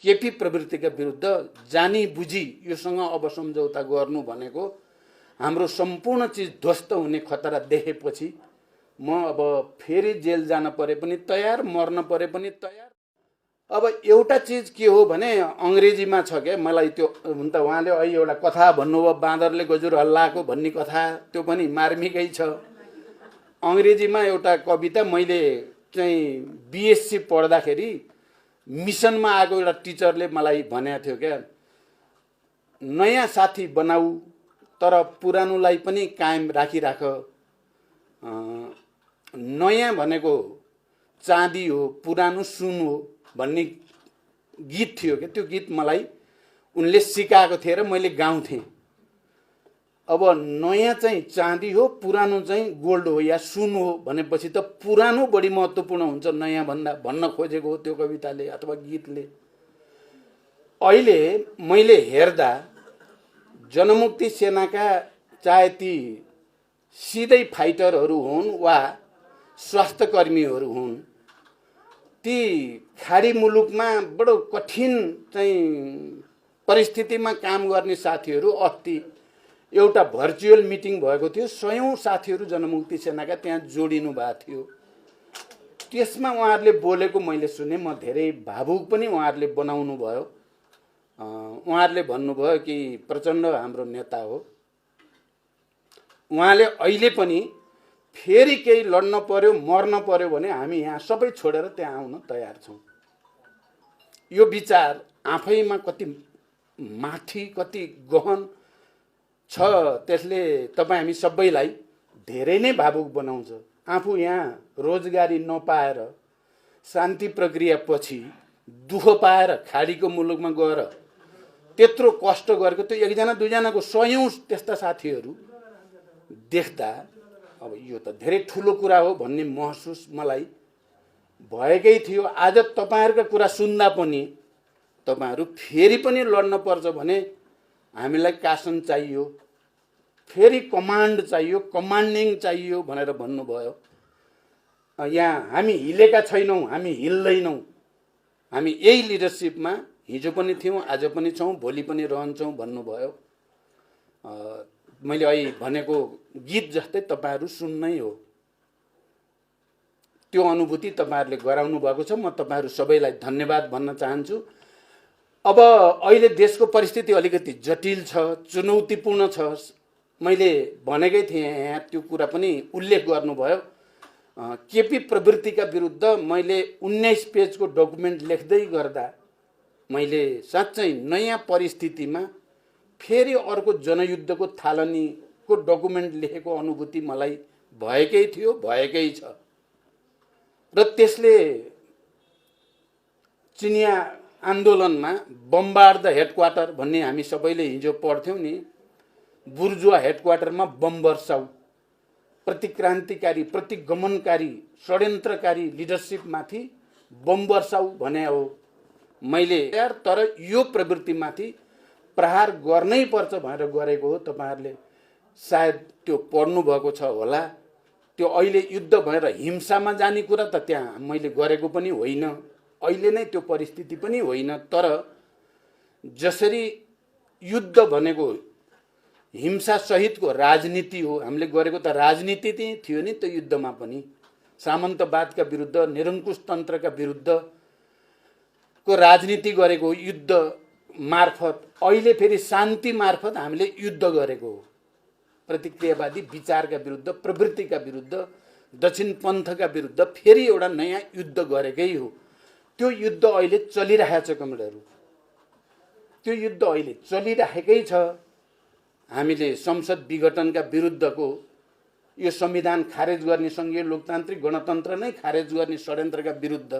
केपी प्रवृत्तिका विरुद्ध जानी बुझी योसँग अब सम्झौता गर्नु भनेको हाम्रो सम्पूर्ण चिज ध्वस्त हुने खतरा देखेपछि म अब फेरि जेल जान परे पनि तयार, मर्न परे पनि तयार। अब एउटा चिज के हो भने अङ्ग्रेजीमा छ क्या, मलाई त्यो हुन त उहाँले अहिले एउटा कथा भन्नुभयो, बाँदरले गजुर हल्लाएको भन्ने कथा, त्यो पनि मार्मिकै छ। अङ्ग्रेजीमा एउटा कविता मैले चाहिँ बिएससी पढ्दाखेरि मिसनमा आएको एउटा टिचरले मलाई भनेको थियो क्या, नयाँ साथी बनाऊ तर पुरानोलाई पनि कायम राखिराख, नयाँ भनेको चाँदी हो, पुरानो सुन हो भन्ने गीत थियो क्या। त्यो गीत मलाई उनले सिकाएको थिए र मैले गाउँथेँ। अब नयाँ चाहिँ चाँदी हो, पुरानो चाहिँ गोल्ड हो या सुन हो भनेपछि त पुरानो बढी महत्त्वपूर्ण हुन्छ नयाँ भन्दा, भन्न खोजेको हो त्यो कविताले अथवा गीतले। अहिले मैले हेर्दा जनमुक्ति सेनाका चाहे ती सिधै फाइटरहरू हुन् वा स्वास्थ्यकर्मीहरू हुन्, ती खाडी मुलुकमा बडो कठिन चाहिँ परिस्थितिमा काम गर्ने साथीहरू, अस्ति एउटा भर्चुअल मिटिङ भएको थियो, 100औं साथीहरू जनमुक्ति सेनाका त्यहाँ जोडिनु भएको थियो। त्यसमा उहाँहरूले बोलेको मैले सुने, म धेरै भावुक पनि उहाँहरूले बनाउनु भयो। उहाँहरूले भन्नुभयो कि प्रचण्ड हाम्रो नेता हो, उहाँले अहिले पनि फेरि केही लड्न पर्यो, मर्न पर्यो भने हामी यहाँ सबै छोडेर त्यहाँ आउन तयार छौँ। यो विचार आफैमा कति माथि, कति गहन छ, त्यसले तपाईँ हामी सबैलाई धेरै नै भावुक बनाउँछ। आफू यहाँ रोजगारी नपाएर, शान्ति प्रक्रिया पछि दुःख पाएर खाडीको मुलुकमा गएर त्यत्रो कष्ट गरेको त्यो एकजना दुईजनाको 100औं त्यस्ता साथीहरू देख्दा अब यो त धेरै ठुलो कुरा हो भन्ने महसुस मलाई भएकै थियो। आज तपाईँहरूका कुरा सुन्दा पनि तपाईँहरू फेरि पनि लड्न पर्छ भने हामीलाई शासन चाहियो, फेरि कमान्ड चाहियो, कमान्डिङ चाहियो भनेर भन्नुभयो। यहाँ हामी हिलेका छैनौँ, हामी हिल्दैनौँ। हामी यही लिडरसिपमा हिजो पनि थियौँ, आज पनि छौँ, भोलि पनि रहन्छौँ भन्नुभयो। मैले अहिले भनेको गीत जस्तै तपाईँहरू सुन्नै हो, त्यो अनुभूति तपाईँहरूले गराउनु भएको छ। म तपाईँहरू सबैलाई धन्यवाद भन्न चाहन्छु। अब अहिले देशको परिस्थिति अलिकति जटिल छ, चुनौतीपूर्ण छ। मैले भनेकै थिएँ यहाँ, त्यो कुरा पनि उल्लेख गर्नुभयो। केपी प्रवृत्तिका विरुद्ध मैले 19 पेजको डकुमेन्ट लेख्दै गर्दा मैले साँच्चै नयाँ परिस्थितिमा फेरि अर्को जनयुद्धको थालनीको डकुमेन्ट लेखेको अनुभूति मलाई भएकै थियो, भएकै छ। र त्यसले चिनिया आन्दोलनमा बम्बार द हेडक्वार्टर भन्ने हामी सबैले हिजो पढ्थ्यौँ नि, बुर्जुवा हेडक्वार्टरमा बम वर्षाउ, प्रतिक्रान्तिकारी, प्रतिगमनकारी, षड्यन्त्रकारी लिडरसिपमाथि बम वर्षाउ भने हो मैले यार। तर यो प्रवृत्तिमाथि प्रहार गर्नै पर्छ भनेर गरेको हो। तपाईँहरूले सायद त्यो पढ्नु भएको छ होला। त्यो अहिले युद्ध भएर हिंसामा जाने कुरा त त्यहाँ मैले गरेको पनि होइन, अहिले नै त्यो परिस्थिति पनि होइन। तर जसरी युद्ध भनेको हिंसा सहितको राजनीति हो, हामीले गरेको त राजनीति थियो नि त्यो युद्धमा पनि। सामन्तवादका विरुद्ध, निरङ्कुश तन्त्रका विरुद्धको राजनीति गरेको युद्ध मार्फत, अहिले फेरि शान्ति मार्फत हामीले युद्ध गरेको हो। प्रतिक्रियावादी विचारका विरुद्ध, प्रवृत्तिका विरुद्ध, दक्षिण पन्थका विरुद्ध फेरि एउटा नयाँ युद्ध गरेकै हो। त्यो युद्ध अहिले चलिरहेको छ कमरेडहरू, त्यो युद्ध अहिले चलिरहेकै छ। हामीले संसद विघटनका विरुद्धको यो संविधान खारेज गर्ने, सङ्घीय लोकतान्त्रिक गणतन्त्र नै खारेज गर्ने षड्यन्त्रका विरुद्ध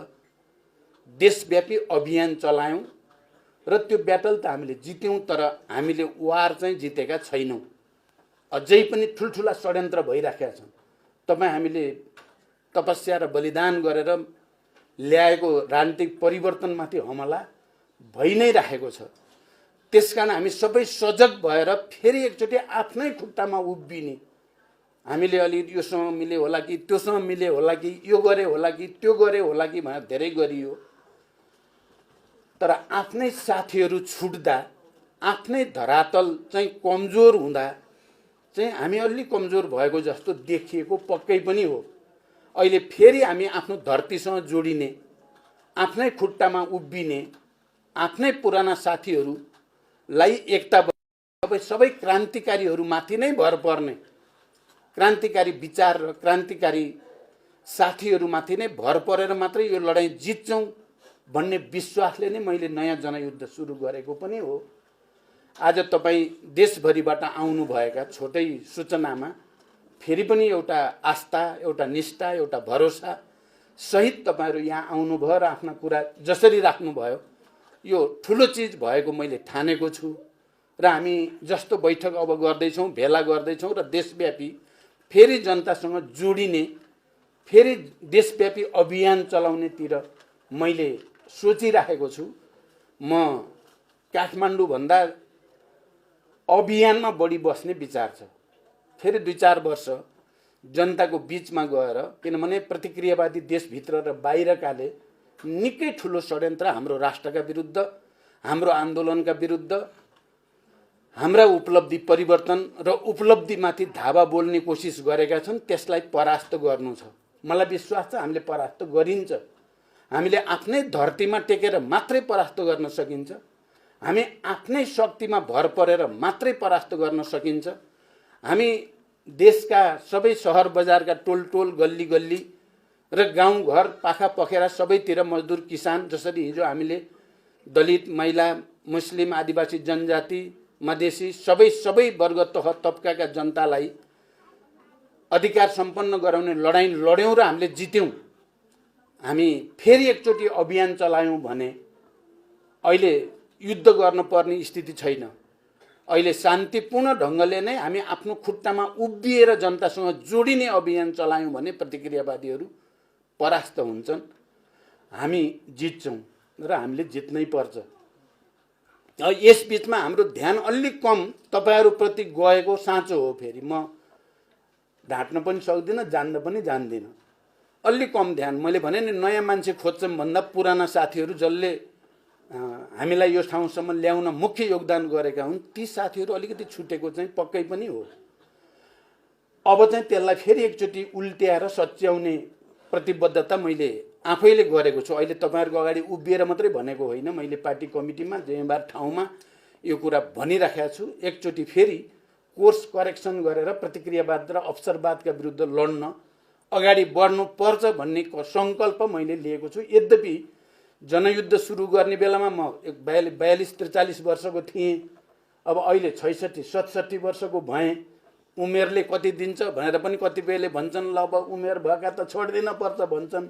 देशव्यापी अभियान चलायौँ र त्यो ब्याटल त हामीले जित्यौँ। तर हामीले वार चाहिँ जितेका छैनौँ, अझै पनि ठुल्ठुला षड्यन्त्र भइराखेका छन्। तपाईँ हामीले तपस्या र बलिदान गरेर ल्याएको राजनीतिक परिवर्तनमाथि हमला भइ नै राखेको छ। त्यसकारण हामी सबै सजग भएर फेरि एकचोटि आफ्नै खुट्टामा उभिने, हामीले अलि योसँग मिले होला कि त्योसँग मिले होला कि यो गरे होला कि त्यो गरे होला कि भनेर धेरै गरियो। तर आफ्नै साथीहरू छुट्दा, आफ्नै धरातल चाहिँ कमजोर हुँदा चाहिँ हामी अलि कमजोर भएको जस्तो देखिएको पक्कै पनि हो। अहिले फेरि हामी आफ्नो धरतीसँग जोडिने, आफ्नै खुट्टामा उभिने, आफ्नै पुराना साथीहरूलाई एकता सबै क्रान्तिकारीहरूमाथि नै भर पर्ने, क्रान्तिकारी विचार र क्रान्तिकारी साथीहरूमाथि नै भर परेर मात्रै यो लडाईँ जित्छौँ भन्ने विश्वासले नै मैले नयाँ जनयुद्ध सुरु गरेको पनि हो। आज तपाईँ देशभरिबाट आउनुभएका छोटै सूचनामा फेरि पनि एउटा आस्था, एउटा निष्ठा, एउटा भरोसा सहित तपाईँहरू यहाँ आउनुभयो र आफ्ना कुरा जसरी राख्नुभयो, यो ठुलो चिज भएको मैले ठानेको छु। र हामी जस्तो बैठक अब गर्दैछौँ, भेला गर्दैछौँ र देशव्यापी फेरि जनतासँग जोडिने, फेरि देशव्यापी अभियान चलाउनेतिर मैले सोचिराखेको छु। म काठमाडौँ भन्दा अभियानमा बढी बस्ने विचार छ। फेरि 2-4 वर्ष जनताको बीचमा गएर, किनभने प्रतिक्रियावादी देशभित्र र बाहिरकाले निकै ठुलो षड्यन्त्र हाम्रो राष्ट्रका विरुद्ध, हाम्रो आन्दोलनका विरुद्ध, हाम्रा उपलब्धि परिवर्तन र उपलब्धिमाथि धावा बोल्ने कोसिस गरेका छन्। त्यसलाई परास्त गर्नु छ। मलाई विश्वास छ हामीले परास्त गरिन्छ। हामीले आफ्नै धरतीमा टेकेर मात्रै परास्त गर्न सकिन्छ। हामी आफ्नै शक्तिमा भर परेर मात्रै परास्त गर्न सकिन्छ। हामी देशका सबै सहर बजारका टोल टोल, गल्ली गल्ली र गाउँघर, पाखा पखेरा सबैतिर मजदुर, किसान, जसरी हिजो हामीले दलित, महिला, मुस्लिम, आदिवासी जनजाति, मधेसी सबै वर्ग तह तबकाका जनतालाई अधिकार सम्पन्न गराउने लडाईँ लड्यौँ र हामीले जित्यौँ। हामी फेरि एकचोटि अभियान चलायौँ भने अहिले युद्ध गर्नुपर्ने स्थिति छैन। अहिले शान्तिपूर्ण ढङ्गले नै हामी आफ्नो खुट्टामा उभिएर जनतासँग जोडिने अभियान चलायौँ भने प्रतिक्रियावादीहरू परास्त हुन्छन्, हामी जित्छौँ र हामीले जित्नै पर्छ। यस बीचमा हाम्रो ध्यान अलिक कम तपाईहरुप्रति गएको साँचो हो। फेरि म ढाट्न पनि सक्दिनँ, जान्न पनि जान्दिनँ। अलिक कम ध्यान। मैले भने नि नयाँ मान्छे खोज्छौँ भन्दा पुराना साथीहरू जसले हामीलाई यो ठाउँसम्म ल्याउन मुख्य योगदान गरेका हुन्, ती साथीहरू अलिकति छुटेको चाहिँ पक्कै पनि हो। अब चाहिँ त्यसलाई फेरि एकचोटि उल्ट्याएर सच्याउने प्रतिबद्धता मैले आफैले गरेको छु। अहिले तपाईहरुको अगाडि उभिएर मात्रै भनेको होइन, मैले पार्टी कमिटीमा जिम्मेवार ठाउँमा यो कुरा भनिराखेको छु। एकचोटि फेरि कोर्स करेक्सन गरेर प्रतिक्रियावाद र अवसरवादका विरुद्ध लड्न अगाडि बढ्नु पर्छ भन्ने संकल्प मैले लिएको छु। यद्यपि जनयुद्ध सुरु गर्ने बेलामा म 42-43 वर्षको थिएँ। अब अहिले 66-67 वर्षको भएँ। उमेरले कति दिन्छ भनेर पनि कतिपयले भन्छन्, ल अब उमेर भएका त छोड्दिन पर्छ भन्छन्।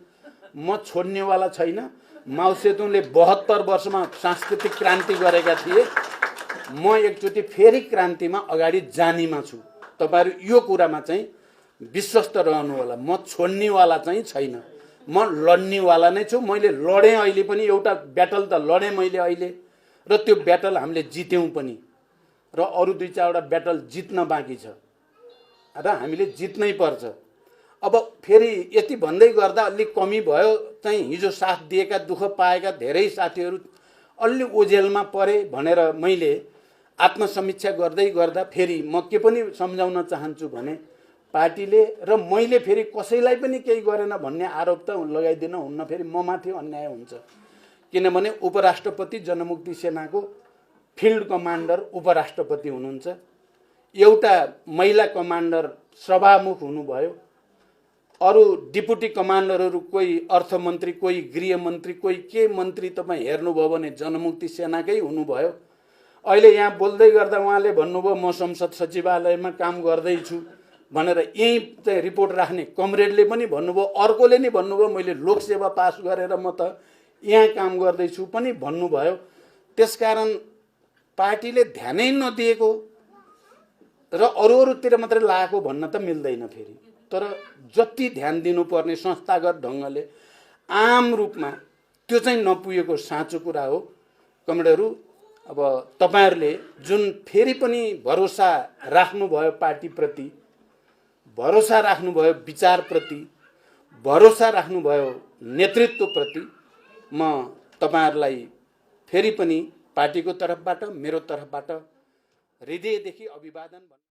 म छोड्नेवाला छैन। माओ सेतुङले 72 वर्षमा सांस्कृतिक क्रान्ति गरेका थिए। म एकचोटि फेरि क्रान्तिमा अगाडि जानेमा छु। तपाईहरु यो कुरामा चाहिँ विश्वस्त रहनु होला। म छोड्नेवाला चाहिँ छैन, म लड्नेवाला नै छु। मैले लडेँ, अहिले पनि एउटा ब्याटल त लडेँ मैले अहिले, र त्यो ब्याटल हामीले जित्यौँ पनि, र अरु 2-4 ब्याटल जित्न बाँकी छ र हामीले जित्नै पर्छ। अब फेरि यति भन्दै गर्दा अलि कमी भयो। चाहिँ हिजो साथ दिएका, दुःख पाएका धेरै साथीहरू अलि ओझेलमा परे भनेर मैले आत्मसमीक्षा गर्दै गर्दा फेरि म के पनि सम्झाउन चाहन्छु भने, पार्टीले र मैले फेरि कसैलाई पनि केही गरेन भन्ने आरोप त लगाइदिन हुन्न। फेरि म माथि अन्याय हुन्छ। किनभने उपराष्ट्रपति जनमुक्ति सेनाको फिल्ड कमान्डर उपराष्ट्रपति हुनुहुन्छ। एउटा महिला कमान्डर सभामुख हुनुभयो। अरु डिप्युटी कमान्डरहरू कोही अर्थमन्त्री, कोही गृहमन्त्री, कोही के मन्त्री तपाईँ हेर्नुभयो भने जनमुक्ति सेनाकै हुनुभयो। अहिले यहाँ बोल्दै गर्दा उहाँले भन्नुभयो म संसद सचिवालयमा काम गर्दैछु भनेर। यही चाहिँ रिपोर्ट राख्ने कमरेडले पनि भन्नुभयो, अर्कोले नि भन्नुभयो मैले लोकसेवा पास गरेर म त यहाँ काम गर्दैछु पनि भन्नुभयो। त्यसकारण पार्टीले ध्यानै नदिएको र अरूतिर मात्रै लागेको भन्न त मिल्दैन फेरि। तर जति ध्यान दिनुपर्ने संस्थागत ढङ्गले आम रूपमा त्यो चाहिँ नपुगेको साँचो कुरा हो। कमरेडहरू, अब तपाईहरुले जुन फेरि पनि भरोसा राख्नुभयो पार्टीप्रति, भरोसा राख्नुभयो विचारप्रति, भरोसा राख्नुभयो नेतृत्वप्रति, म तपाईहरुलाई फेरि पनि पार्टीको तर्फबाट मेरो तर्फबाट हृदयदेखि अभिवादन